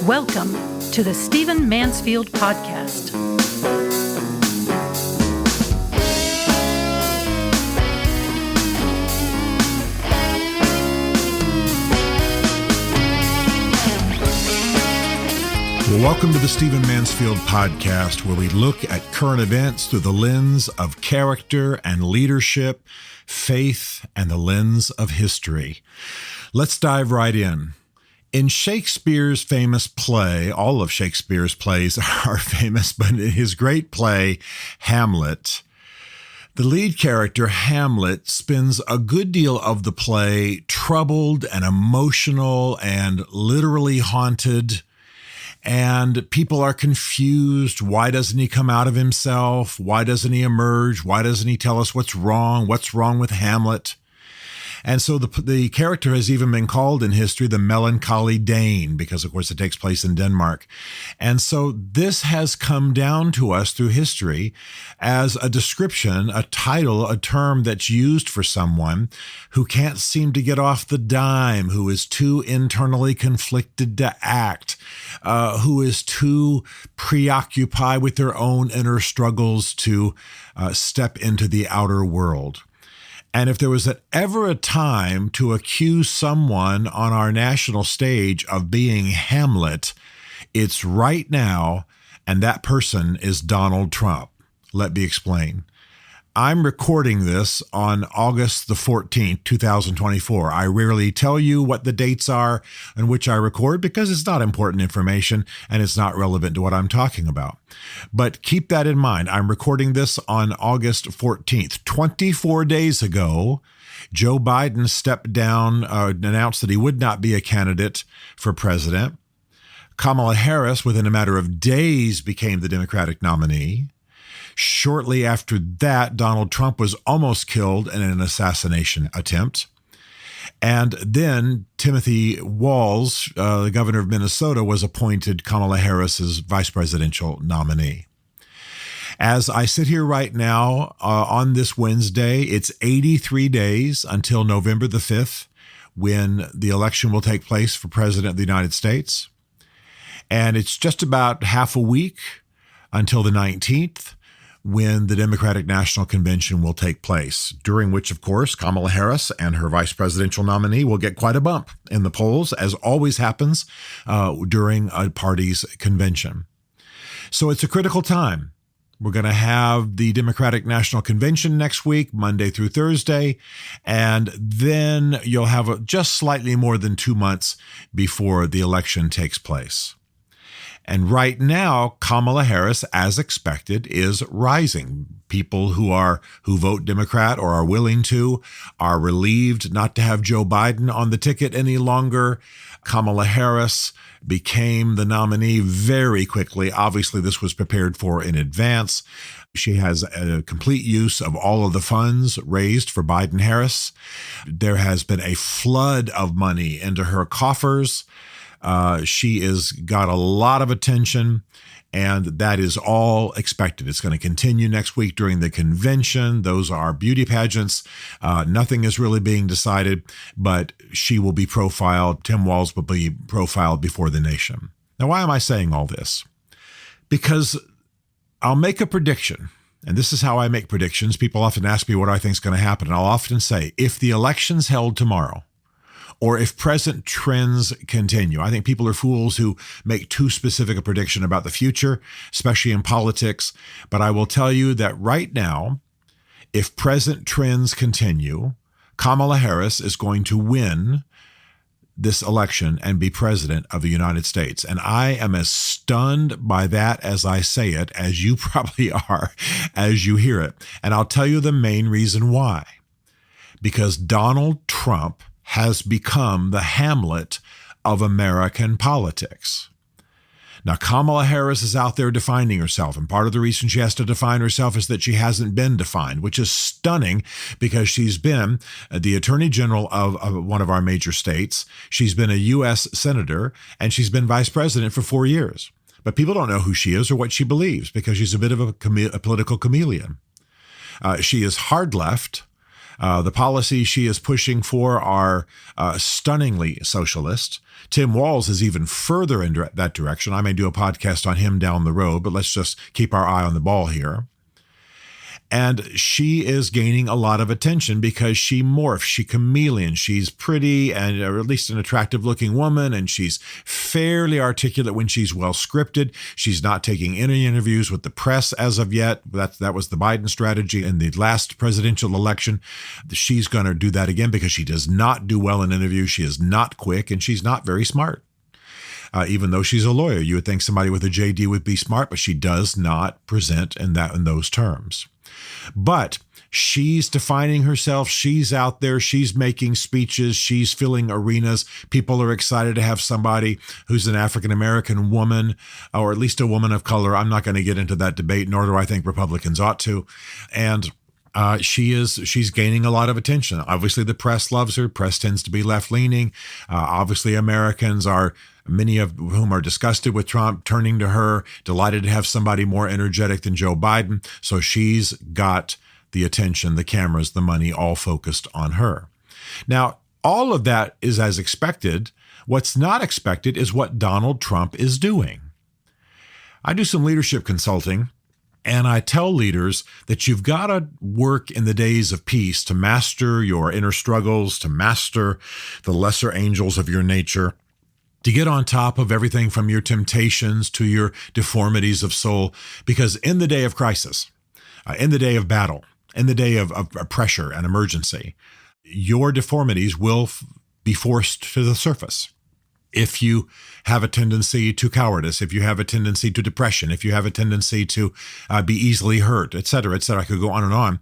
Welcome to the Stephen Mansfield Podcast. Welcome to the Stephen Mansfield Podcast, where we look at current events through the lens of character and leadership, faith, and the lens of history. Let's dive right in. In Shakespeare's famous play, all of Shakespeare's plays are famous, but in his great play, Hamlet, the lead character, Hamlet, spends a good deal of the play troubled and emotional and literally haunted. And people are confused. Why doesn't he come out of himself? Why doesn't he emerge? Why doesn't he tell us what's wrong? What's wrong with Hamlet? And so the character has even been called in history the melancholy Dane, because, of course, it takes place in Denmark. And so this has come down to us through history as a description, a title, a term that's used for someone who can't seem to get off the dime, who is too internally conflicted to act, who is too preoccupied with their own inner struggles to step into the outer world. And if there was ever a time to accuse someone on our national stage of being Hamlet, it's right now, and that person is Donald Trump. Let me explain. I'm recording this on August the 14th, 2024. I rarely tell you what the dates are on which I record because it's not important information and it's not relevant to what I'm talking about. But keep that in mind. I'm recording this on August 14th. 24 days ago, Joe Biden stepped down, announced that he would not be a candidate for president. Kamala Harris, within a matter of days, became the Democratic nominee. Shortly after that, Donald Trump was almost killed in an assassination attempt. And then Timothy Walz, the governor of Minnesota, was appointed Kamala Harris's vice presidential nominee. As I sit here right now on this Wednesday, it's 83 days until November the 5th, when the election will take place for president of the United States. And it's just about half a week until the 19th, when the Democratic National Convention will take place, during which, of course, Kamala Harris and her vice presidential nominee will get quite a bump in the polls, as always happens during a party's convention. So it's a critical time. We're going to have the Democratic National Convention next week, Monday through Thursday, and then you'll have just slightly more than 2 months before the election takes place. And right now, Kamala Harris, as expected, is rising. People who vote Democrat or are willing to are relieved not to have Joe Biden on the ticket any longer. Kamala Harris became the nominee very quickly. Obviously, this was prepared for in advance. She has a complete use of all of the funds raised for Biden-Harris. There has been a flood of money into her coffers. She has got a lot of attention, and that is all expected. It's going to continue next week during the convention. Those are beauty pageants. Nothing is really being decided, but she will be profiled. Tim Walz will be profiled before the nation. Now, why am I saying all this? Because I'll make a prediction, and this is how I make predictions. People often ask me what I think is going to happen, and I'll often say, if the election's held tomorrow, or if present trends continue. I think people are fools who make too specific a prediction about the future, especially in politics. But I will tell you that right now, if present trends continue, Kamala Harris is going to win this election and be president of the United States. And I am as stunned by that as I say it, as you probably are, as you hear it. And I'll tell you the main reason why. Because Donald Trump has become the Hamlet of American politics. Now, Kamala Harris is out there defining herself, and part of the reason she has to define herself is that she hasn't been defined, which is stunning because she's been the Attorney General of one of our major states. She's been a U.S. Senator, and she's been Vice President for 4 years. But people don't know who she is or what she believes because she's a bit of a political chameleon. She is hard left. The policies she is pushing for are stunningly socialist. Tim Walz is even further in that direction. I may do a podcast on him down the road, but let's just keep our eye on the ball here. And she is gaining a lot of attention because she morphs, she chameleon. She's pretty and or at least an attractive looking woman, and she's fairly articulate when she's well scripted. She's not taking any interviews with the press as of yet. That was the Biden strategy in the last presidential election. She's going to do that again because she does not do well in interviews. She is not quick, and she's not very smart. Even though she's a lawyer, you would think somebody with a JD would be smart, but she does not present in those terms. But she's defining herself. She's out there. She's making speeches. She's filling arenas. People are excited to have somebody who's an African-American woman, or at least a woman of color. I'm not going to get into that debate, nor do I think Republicans ought to. And she's gaining a lot of attention. Obviously, the press loves her. Press tends to be left-leaning. Obviously, Americans are, many of whom are disgusted with Trump, turning to her, delighted to have somebody more energetic than Joe Biden. So she's got the attention, the cameras, the money, all focused on her. Now, all of that is as expected. What's not expected is what Donald Trump is doing. I do some leadership consulting, and I tell leaders that you've got to work in the days of peace to master your inner struggles, to master the lesser angels of your nature, to get on top of everything from your temptations to your deformities of soul. Because in the day of crisis, in the day of battle, in the day of pressure and emergency, your deformities will be forced to the surface. If you have a tendency to cowardice, if you have a tendency to depression, if you have a tendency to be easily hurt, et cetera, I could go on and on.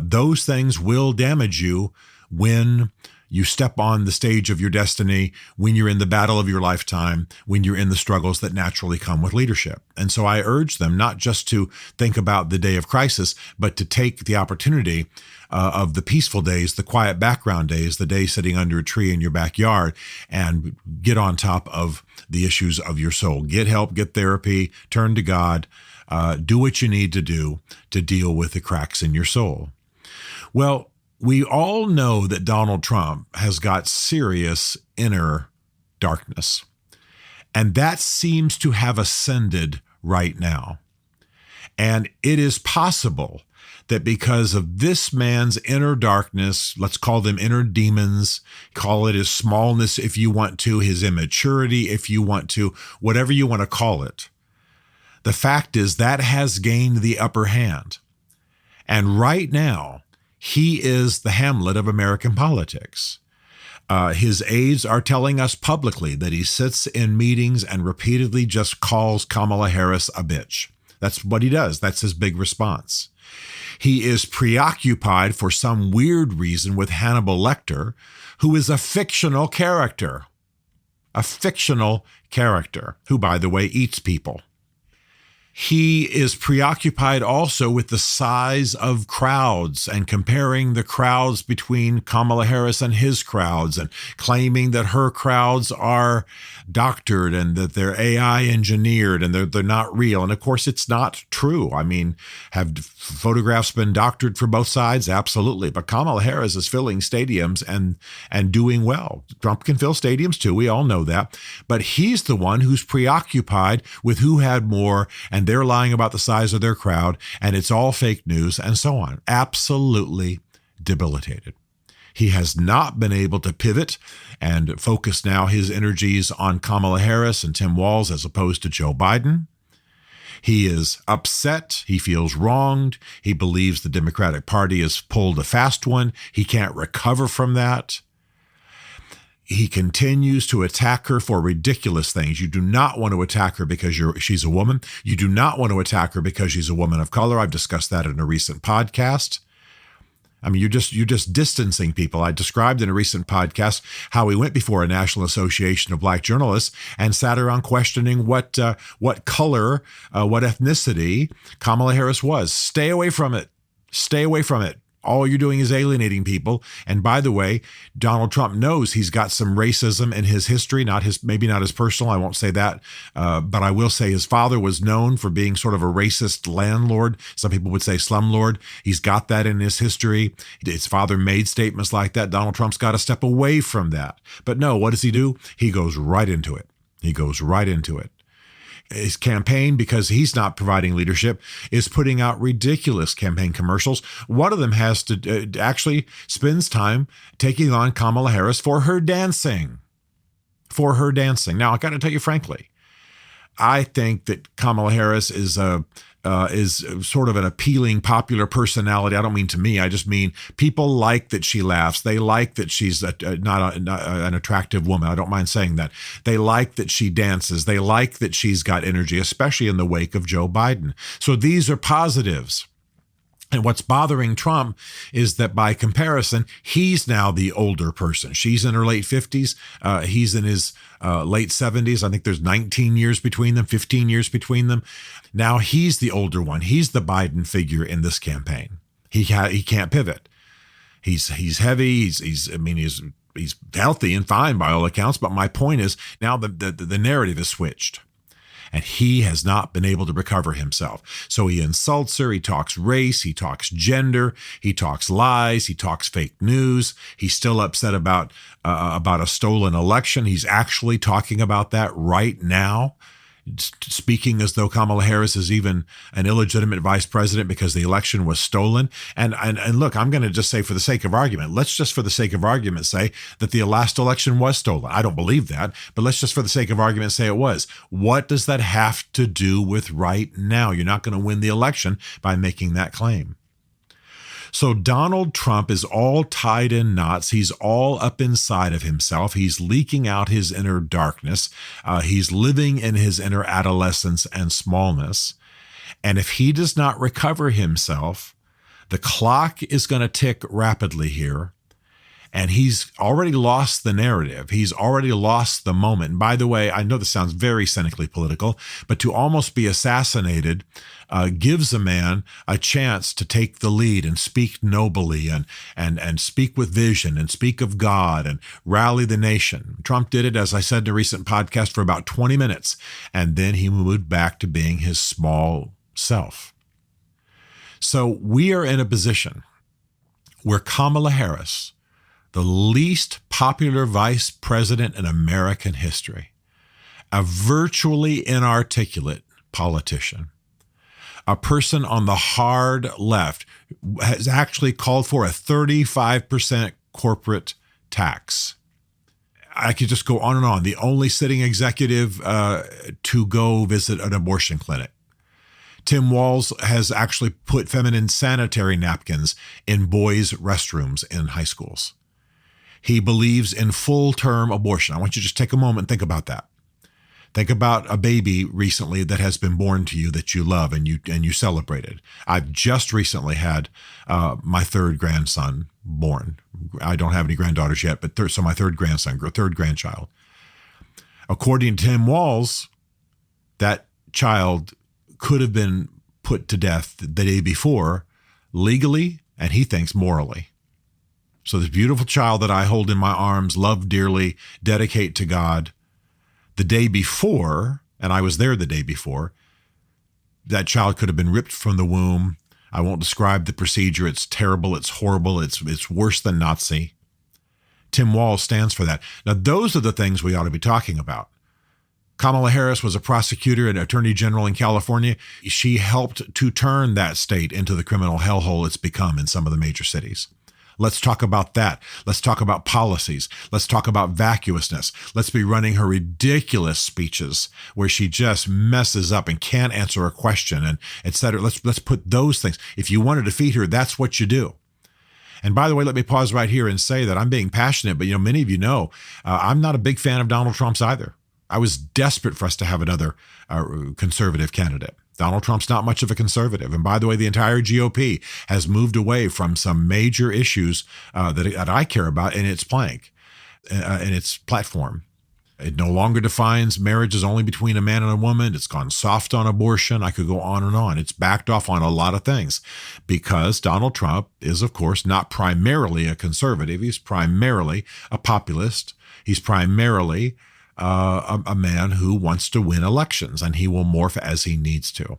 Those things will damage you when you step on the stage of your destiny, when you're in the battle of your lifetime, when you're in the struggles that naturally come with leadership. And so I urge them not just to think about the day of crisis, but to take the opportunity of the peaceful days, the quiet background days, the day sitting under a tree in your backyard, and get on top of the issues of your soul. Get help, get therapy, turn to God, do what you need to do to deal with the cracks in your soul. Well, we all know that Donald Trump has got serious inner darkness, and that seems to have ascended right now. And it is possible that because of this man's inner darkness, let's call them inner demons, call it his smallness if you want to, his immaturity if you want to, whatever you want to call it, the fact is that has gained the upper hand. And right now, he is the Hamlet of American politics. His aides are telling us publicly that he sits in meetings and repeatedly just calls Kamala Harris a bitch. That's what he does. That's his big response. He is preoccupied for some weird reason with Hannibal Lecter, who is a fictional character. A fictional character who, by the way, eats people. He is preoccupied also with the size of crowds and comparing the crowds between Kamala Harris and his crowds and claiming that her crowds are doctored and that they're AI engineered and they're not real. And of course, it's not true. I mean, have photographs been doctored for both sides? Absolutely. But Kamala Harris is filling stadiums and doing well. Trump can fill stadiums too. We all know that. But he's the one who's preoccupied with who had more, and they're lying about the size of their crowd, and it's all fake news and so on. Absolutely debilitated. He has not been able to pivot and focus now his energies on Kamala Harris and Tim Walz as opposed to Joe Biden. He is upset. He feels wronged. He believes the Democratic Party has pulled a fast one. He can't recover from that. He continues to attack her for ridiculous things. You do not want to attack her because she's a woman. You do not want to attack her because she's a woman of color. I've discussed that in a recent podcast. I mean, you're just distancing people. I described in a recent podcast how we went before a National Association of Black Journalists and sat around questioning what color, what ethnicity Kamala Harris was. Stay away from it. Stay away from it. All you're doing is alienating people. And by the way, Donald Trump knows he's got some racism in his history, maybe not his personal. I won't say that. But I will say his father was known for being sort of a racist landlord. Some people would say slumlord. He's got that in his history. His father made statements like that. Donald Trump's got to step away from that. But no, what does he do? He goes right into it. His campaign, because he's not providing leadership, is putting out ridiculous campaign commercials. One of them has to actually spends time taking on Kamala Harris for her dancing. Now, I got to tell you frankly, I think that Kamala Harris is sort of an appealing, popular personality. I don't mean to me. I just mean people like that she laughs. They like that she's not an attractive woman. I don't mind saying that. They like that she dances. They like that she's got energy, especially in the wake of Joe Biden. So these are positives. And what's bothering Trump is that by comparison, he's now the older person. She's in her late 50s. He's in his late 70s. I think there's 19 years between them, 15 years between them. Now he's the older one. He's the Biden figure in this campaign. He can't pivot. He's heavy. He's healthy and fine by all accounts. But my point is now the narrative is switched. And he has not been able to recover himself. So he insults her, he talks race, he talks gender, he talks lies, he talks fake news. He's still upset about a stolen election. He's actually talking about that right now, speaking as though Kamala Harris is even an illegitimate vice president because the election was stolen. And look, I'm going to just say for the sake of argument, let's just for the sake of argument say that the last election was stolen. I don't believe that, but let's just for the sake of argument say it was. What does that have to do with right now? You're not going to win the election by making that claim. So Donald Trump is all tied in knots. He's all up inside of himself. He's leaking out his inner darkness. He's living in his inner adolescence and smallness. And if he does not recover himself, the clock is going to tick rapidly here. And he's already lost the narrative. He's already lost the moment. And by the way, I know this sounds very cynically political, but to almost be assassinated gives a man a chance to take the lead and speak nobly and speak with vision and speak of God and rally the nation. Trump did it, as I said in a recent podcast, for about 20 minutes, and then he moved back to being his small self. So we are in a position where Kamala Harris, the least popular vice president in American history, a virtually inarticulate politician, a person on the hard left, has actually called for a 35% corporate tax. I could just go on and on. The only sitting executive to go visit an abortion clinic. Tim Walz has actually put feminine sanitary napkins in boys' restrooms in high schools. He believes in full-term abortion. I want you to just take a moment and think about that. Think about a baby recently that has been born to you that you love and you celebrated. I've just recently had my third grandson born. I don't have any granddaughters yet, but so my third grandchild. According to Tim Walz, that child could have been put to death the day before, legally, and he thinks morally. So this beautiful child that I hold in my arms, love dearly, dedicate to God, the day before, and I was there the day before, that child could have been ripped from the womb. I won't describe the procedure. It's terrible. It's horrible. It's worse than Nazi. Tim Walz stands for that. Now, those are the things we ought to be talking about. Kamala Harris was a prosecutor and attorney general in California. She helped to turn that state into the criminal hellhole it's become in some of the major cities. Let's talk about that. Let's talk about policies. Let's talk about vacuousness. Let's be running her ridiculous speeches where she just messes up and can't answer a question and et cetera. Let's put those things. If you want to defeat her, that's what you do. And by the way, let me pause right here and say that I'm being passionate, but many of you know, I'm not a big fan of Donald Trump's either. I was desperate for us to have another conservative candidate. Donald Trump's not much of a conservative. And by the way, the entire GOP has moved away from some major issues that I care about in its plank, in its platform. It no longer defines marriage as only between a man and a woman. It's gone soft on abortion. I could go on and on. It's backed off on a lot of things because Donald Trump is, of course, not primarily a conservative. He's primarily a populist. He's primarily a man who wants to win elections, and he will morph as he needs to.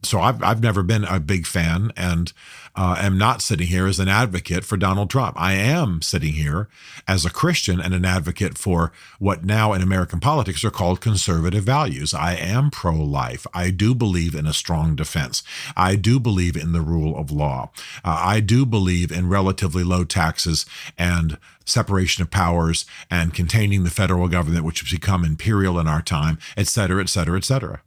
So I've never been a big fan and am not sitting here as an advocate for Donald Trump. I am sitting here as a Christian and an advocate for what now in American politics are called conservative values. I am pro-life. I do believe in a strong defense. I do believe in the rule of law. I do believe in relatively low taxes and separation of powers and containing the federal government, which has become imperial in our time, et cetera, et cetera, et cetera.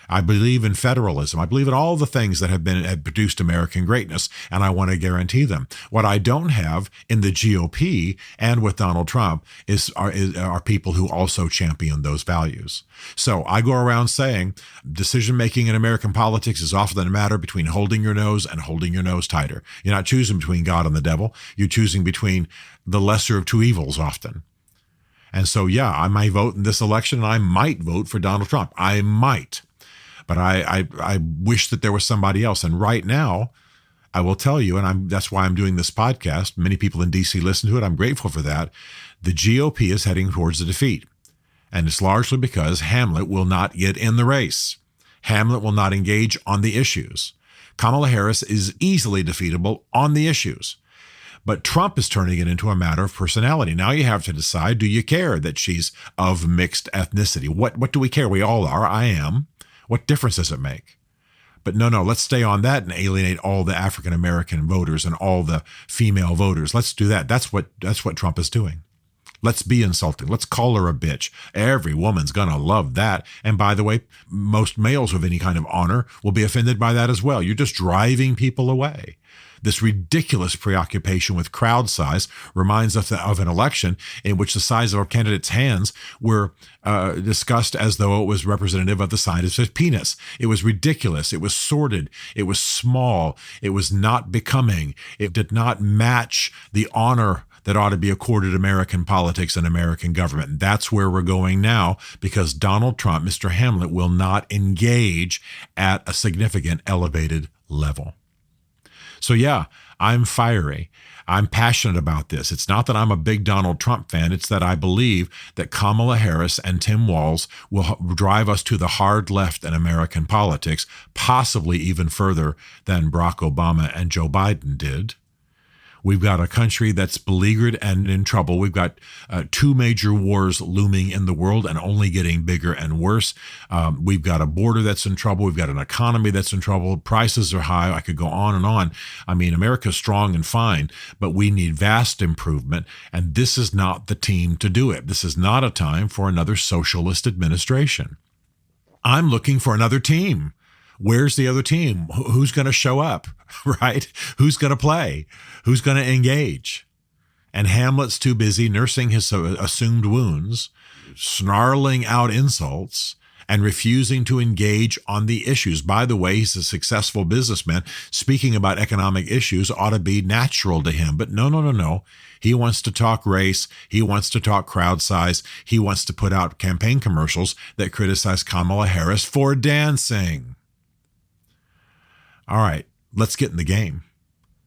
I believe in federalism. I believe in all the things that have produced American greatness, and I want to guarantee them. What I don't have in the GOP and with Donald Trump are people who also champion those values. So I go around saying decision-making in American politics is often a matter between holding your nose and holding your nose tighter. You're not choosing between God and the devil. You're choosing between the lesser of two evils often. And so, yeah, I might vote in this election, and I might vote for Donald Trump. I might. But I wish that there was somebody else. And right now, I will tell you, and that's why I'm doing this podcast. Many people in D.C. listen to it. I'm grateful for that. The GOP is heading towards a defeat. And it's largely because Hamlet will not get in the race. Hamlet will not engage on the issues. Kamala Harris is easily defeatable on the issues. But Trump is turning it into a matter of personality. Now you have to decide, do you care that she's of mixed ethnicity? What do we care? We all are. I am. What difference does it make? But no, let's stay on that and alienate all the African-American voters and all the female voters. Let's do that. That's what Trump is doing. Let's be insulting. Let's call her a bitch. Every woman's going to love that. And by the way, most males of any kind of honor will be offended by that as well. You're just driving people away. This ridiculous preoccupation with crowd size reminds us of an election in which the size of our candidates' hands were discussed as though it was representative of the size of his penis. It was ridiculous. It was sordid. It was small. It was not becoming. It did not match the honor that ought to be accorded American politics and American government. And that's where we're going now because Donald Trump, Mr. Hamlet, will not engage at a significant elevated level. So yeah, I'm fiery. I'm passionate about this. It's not that I'm a big Donald Trump fan. It's that I believe that Kamala Harris and Tim Walz will drive us to the hard left in American politics, possibly even further than Barack Obama and Joe Biden did. We've got a country that's beleaguered and in trouble. We've got two major wars looming in the world and only getting bigger and worse. We've got a border that's in trouble. We've got an economy that's in trouble. Prices are high. I could go on and on. I mean, America's strong and fine, but we need vast improvement. And this is not the team to do it. This is not a time for another socialist administration. I'm looking for another team. Where's the other team? Who's going to show up, right? Who's going to play? Who's going to engage? And Hamlet's too busy nursing his assumed wounds, snarling out insults, and refusing to engage on the issues. By the way, he's a successful businessman. Speaking about economic issues ought to be natural to him. But no. He wants to talk race. He wants to talk crowd size. He wants to put out campaign commercials that criticize Kamala Harris for dancing. All right, let's get in the game.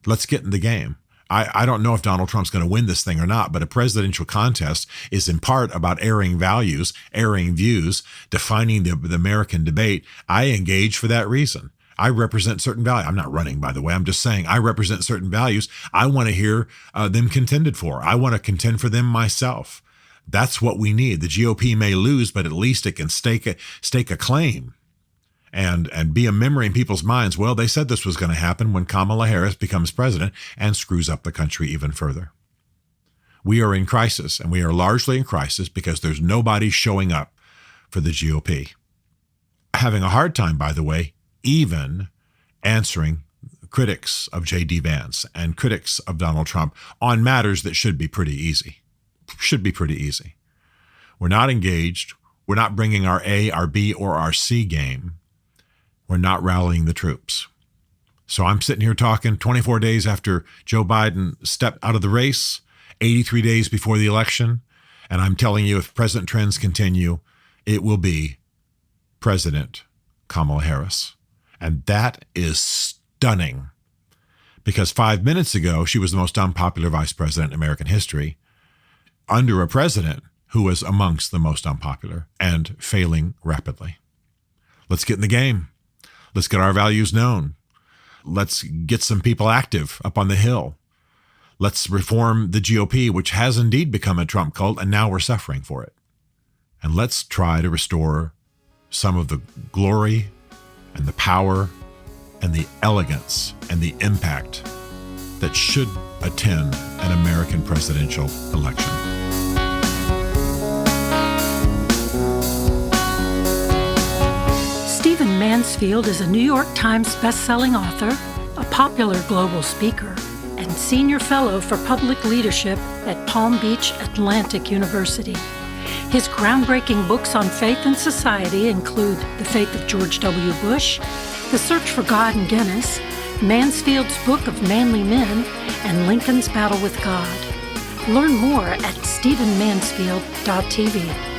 Let's get in the game. I don't know if Donald Trump's going to win this thing or not, but a presidential contest is in part about airing values, airing views, defining the American debate. I engage for that reason. I represent certain values. I'm not running, by the way. I'm just saying I represent certain values. I want to hear them contended for. I want to contend for them myself. That's what we need. The GOP may lose, but at least it can stake a claim. And be a memory in people's minds. Well, they said this was going to happen when Kamala Harris becomes president and screws up the country even further. We are in crisis, and we are largely in crisis because there's nobody showing up for the GOP. Having a hard time, by the way, even answering critics of J.D. Vance and critics of Donald Trump on matters that should be pretty easy. We're not engaged. We're not bringing our A, our B, or our C game. We're not rallying the troops. So I'm sitting here talking 24 days after Joe Biden stepped out of the race, 83 days before the election, And I'm telling you, if present trends continue, it will be President Kamala Harris. And that is stunning, because 5 minutes ago, she was the most unpopular vice president in American history, under a president who was amongst the most unpopular and failing rapidly. Let's get in the game. Let's get our values known. Let's get some people active up on the Hill. Let's reform the GOP, which has indeed become a Trump cult, and now we're suffering for it. And let's try to restore some of the glory and the power and the elegance and the impact that should attend an American presidential election. Stephen Mansfield is a New York Times best-selling author, a popular global speaker, and senior fellow for public leadership at Palm Beach Atlantic University. His groundbreaking books on faith and society include The Faith of George W. Bush, The Search for God in Guinness, Mansfield's Book of Manly Men, and Lincoln's Battle with God. Learn more at stephenmansfield.tv.